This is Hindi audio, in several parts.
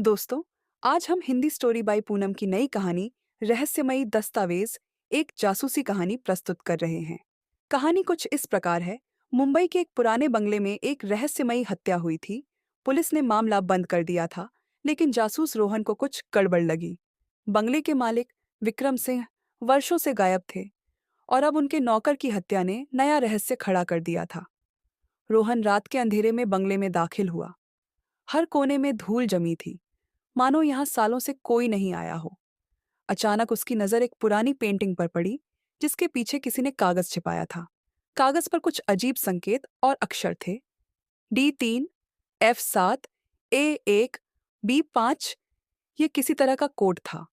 दोस्तों, आज हम हिंदी स्टोरी बाय पूनम की नई कहानी रहस्यमयी दस्तावेज एक जासूसी कहानी प्रस्तुत कर रहे हैं। कहानी कुछ इस प्रकार है। मुंबई के एक पुराने बंगले में एक रहस्यमयी हत्या हुई थी। पुलिस ने मामला बंद कर दिया था, लेकिन जासूस रोहन को कुछ गड़बड़ लगी। बंगले के मालिक विक्रम सिंह वर्षों से गायब थे और अब उनके नौकर की हत्या ने नया रहस्य खड़ा कर दिया था। रोहन रात के अंधेरे में बंगले में दाखिल हुआ। हर कोने में धूल जमी थी, मानो यहाँ सालों से कोई नहीं आया हो। अचानक उसकी नजर एक पुरानी पेंटिंग पर पड़ी, जिसके पीछे किसी ने कागज छिपाया था। कागज पर कुछ अजीब संकेत और अक्षर थे। D3, F7, A1, B5। ये किसी तरह का कोड था।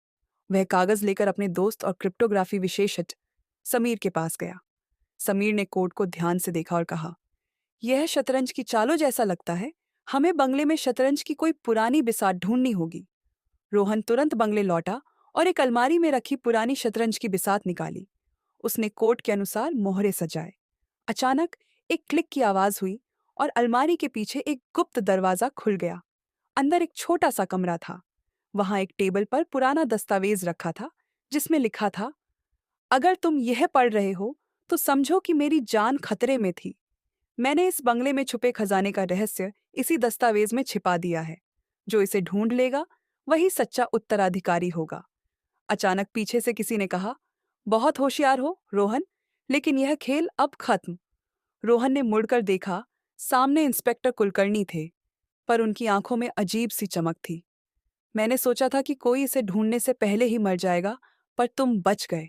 वह कागज लेकर अपने दोस्त और क्रिप्टोग्राफी विशेषज्ञ समीर के पास गया। समीर ने कोड को ध्यान से देखा और कहा, यह शतरंज की चालों जैसा लगता है। हमें बंगले में शतरंज की कोई पुरानी बिसात ढूंढनी होगी। रोहन तुरंत बंगले लौटा और एक अलमारी में रखी पुरानी शतरंज की बिसात निकाली। उसने कोड के अनुसार मोहरे सजाए। अचानक एक क्लिक की आवाज हुई और अलमारी के पीछे एक गुप्त दरवाजा खुल गया। अंदर एक छोटा सा कमरा था। वहां एक टेबल पर पुराना दस्तावेज रखा था, जिसमें लिखा था, अगर तुम यह पढ़ रहे हो तो समझो कि मेरी जान खतरे में थी। मैंने इस बंगले में छुपे खजाने का रहस्य इसी दस्तावेज में छिपा दिया है। जो इसे ढूंढ लेगा वही सच्चा उत्तराधिकारी होगा। अचानक पीछे से किसी ने कहा, बहुत होशियार हो रोहन, लेकिन यह खेल अब खत्म। रोहन ने मुड़कर देखा। सामने इंस्पेक्टर कुलकर्णी थे, पर उनकी आंखों में अजीब सी चमक थी। मैंने सोचा था कि कोई इसे ढूंढने से पहले ही मर जाएगा, पर तुम बच गए।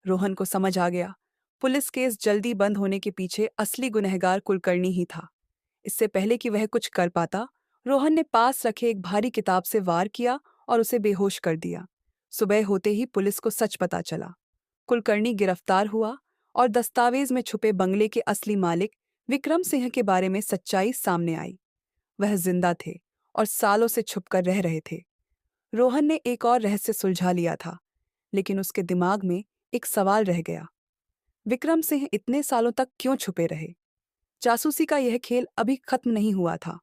रोहन को समझ आ गया, पुलिस केस जल्दी बंद होने के पीछे असली गुनहगार कुलकर्णी ही था। इससे पहले कि वह कुछ कर पाता, रोहन ने पास रखे एक भारी किताब से वार किया और उसे बेहोश कर दिया। सुबह होते ही पुलिस को सच पता चला। कुलकर्णी गिरफ्तार हुआ और दस्तावेज में छुपे बंगले के असली मालिक विक्रम सिंह के बारे में सच्चाई सामने आई। वह जिंदा थे और सालों से छुपकर रह रहे थे। रोहन ने एक और रहस्य सुलझा लिया था, लेकिन उसके दिमाग में एक सवाल रह गया। विक्रम सिंह इतने सालों तक क्यों छुपे रहे? जासूसी का यह खेल अभी खत्म नहीं हुआ था।